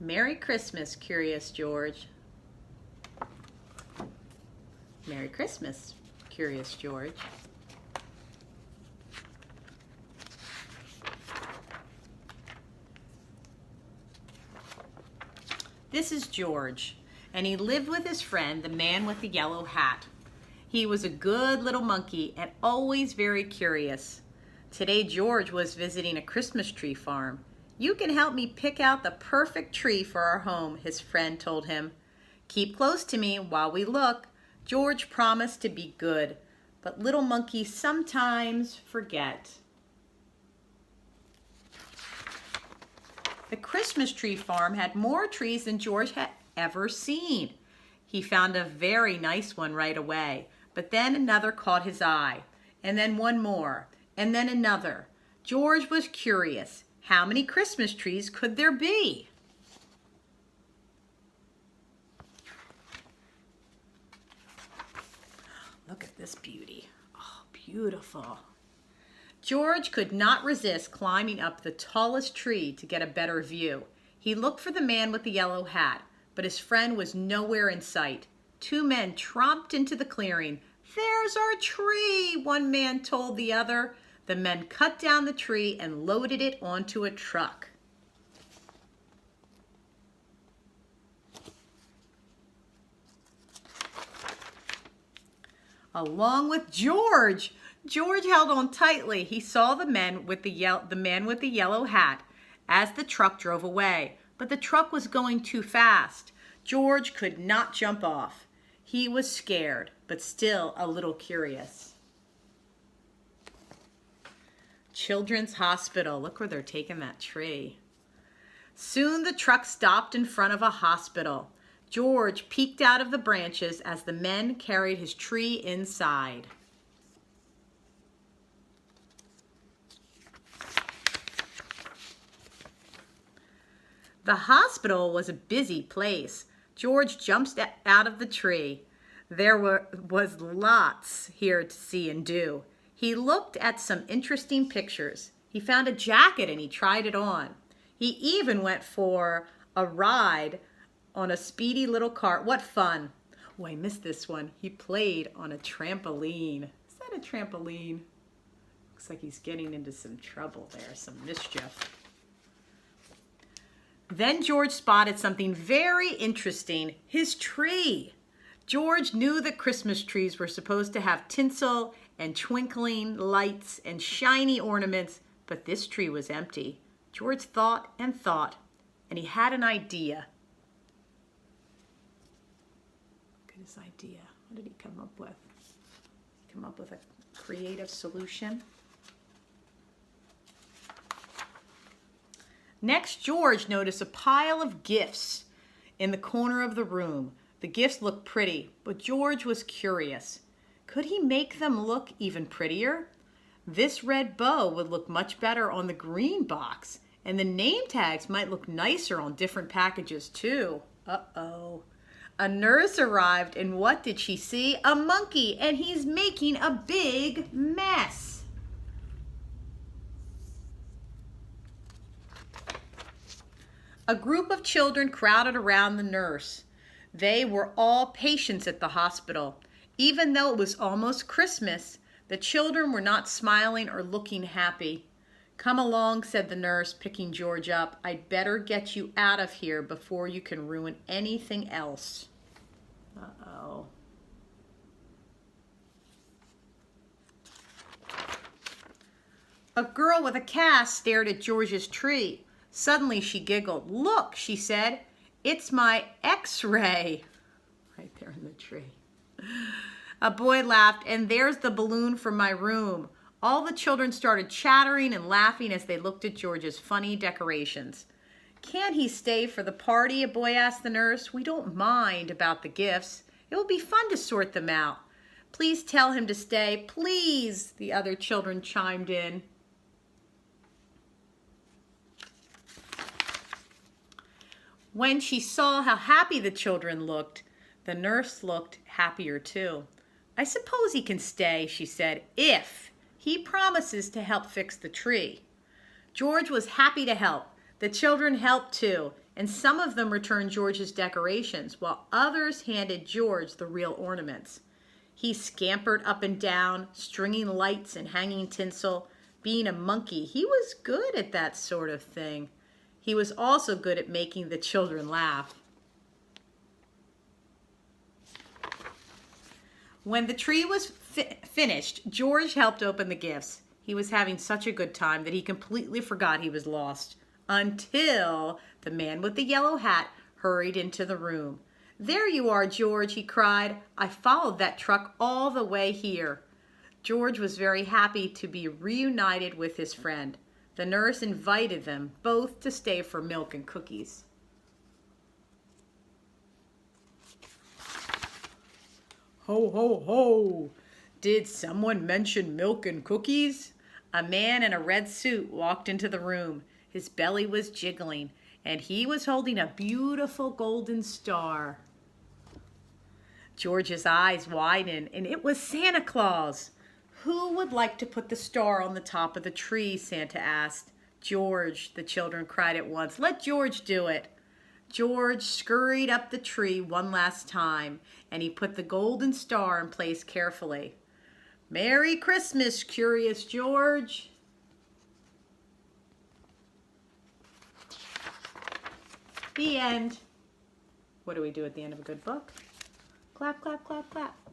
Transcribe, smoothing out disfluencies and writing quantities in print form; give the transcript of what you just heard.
Merry Christmas, Curious George. Merry Christmas, Curious George. This is George, and he lived with his friend, the man with the yellow hat. He was a good little monkey and always very curious. Today, George was visiting a Christmas tree farm. "You can help me pick out the perfect tree for our home," his friend told him. "Keep close to me while we look." George promised to be good, but little monkeys sometimes forget. The Christmas tree farm had more trees than George had ever seen. He found a very nice one right away, but then another caught his eye, and then one more, and then another. George was curious. How many Christmas trees could there be? Look at this beauty. Oh, beautiful. George could not resist climbing up the tallest tree to get a better view. He looked for the man with the yellow hat, but his friend was nowhere in sight. Two men tromped into the clearing. "There's our tree," one man told the other. The men cut down the tree and loaded it onto a truck. Along with George. George held on tightly. He saw the man with the yellow hat as the truck drove away, but the truck was going too fast. George could not jump off. He was scared, but still a little curious. Children's Hospital. Look where they're taking that tree. Soon the truck stopped in front of a hospital. George peeked out of the branches as the men carried his tree inside. The hospital was a busy place. George jumped out of the tree. There was lots here to see and do. He looked at some interesting pictures. He found a jacket and he tried it on. He even went for a ride on a speedy little cart. What fun. Oh, I missed this one. He played on a trampoline. Is that a trampoline? Looks like he's getting into some trouble there, some mischief. Then George spotted something very interesting, his tree. George knew that Christmas trees were supposed to have tinsel and twinkling lights and shiny ornaments, but this tree was empty. George thought and thought, and he had an idea. Look at his idea. What did he come up with? Come up with a creative solution. Next, George noticed a pile of gifts in the corner of the room. The gifts looked pretty, but George was curious. Could he make them look even prettier? This red bow would look much better on the green box, and the name tags might look nicer on different packages too. Uh-oh. A nurse arrived, and what did she see? A monkey, and he's making a big mess. A group of children crowded around the nurse. They were all patients at the hospital. Even though it was almost Christmas, the children were not smiling or looking happy. "Come along," said the nurse, picking George up. "I'd better get you out of here before you can ruin anything else." Uh-oh. A girl with a cast stared at George's tree. Suddenly she giggled. "Look," she said, "it's my X-ray." Right there in the tree. A boy laughed, "And there's the balloon from my room." All the children started chattering and laughing as they looked at George's funny decorations. "Can't he stay for the party?" a boy asked the nurse. "We don't mind about the gifts. It will be fun to sort them out." "Please tell him to stay, please," the other children chimed in. When she saw how happy the children looked, the nurse looked happier too. "I suppose he can stay," she said, "if he promises to help fix the tree." George was happy to help. The children helped too, and some of them returned George's decorations, while others handed George the real ornaments. He scampered up and down, stringing lights and hanging tinsel. Being a monkey, he was good at that sort of thing. He was also good at making the children laugh. When the tree was finished, George helped open the gifts. He was having such a good time that he completely forgot he was lost, until the man with the yellow hat hurried into the room. "There you are, George," he cried. "I followed that truck all the way here." George was very happy to be reunited with his friend. The nurse invited them both to stay for milk and cookies. Ho, ho, ho! Did someone mention milk and cookies? A man in a red suit walked into the room. His belly was jiggling, and he was holding a beautiful golden star. George's eyes widened, and it was Santa Claus. "Who would like to put the star on the top of the tree?" Santa asked. "George," the children cried at once. "Let George do it." George scurried up the tree one last time, and he put the golden star in place carefully. "Merry Christmas, Curious George." The end. What do we do at the end of a good book? Clap, clap, clap, clap.